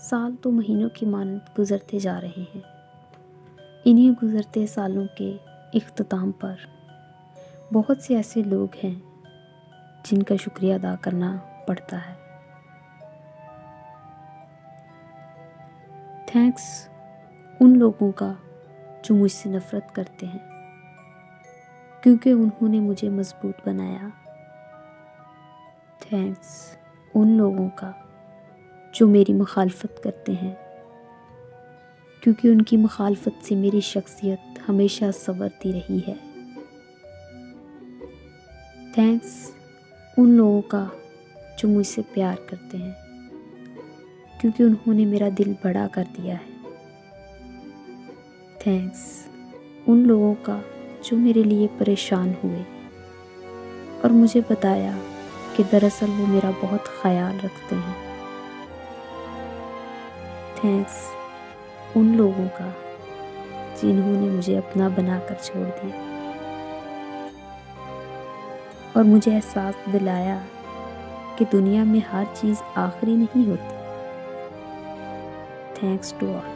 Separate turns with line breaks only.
سال تو مہینوں کی مانند گزرتے جا رہے ہیں۔ انہی گزرتے سالوں کے اختتام پر بہت سے ایسے لوگ ہیں جن کا شکریہ ادا کرنا پڑتا ہے۔ تھینکس ان لوگوں کا جو مجھ سے نفرت کرتے ہیں، کیونکہ انہوں نے مجھے مضبوط بنایا۔ تھینکس ان لوگوں کا جو میری مخالفت کرتے ہیں، کیونکہ ان کی مخالفت سے میری شخصیت ہمیشہ سنورتی رہی ہے۔ تھینکس ان لوگوں کا جو مجھ سے پیار کرتے ہیں، کیونکہ انہوں نے میرا دل بڑا کر دیا ہے۔ تھینکس ان لوگوں کا جو میرے لیے پریشان ہوئے اور مجھے بتایا کہ دراصل وہ میرا بہت خیال رکھتے ہیں۔ تھینکس ان لوگوں کا جنہوں نے مجھے اپنا بنا کر چھوڑ دیا اور مجھے احساس دلایا کہ دنیا میں ہر چیز آخری نہیں ہوتی۔ Thanks to all.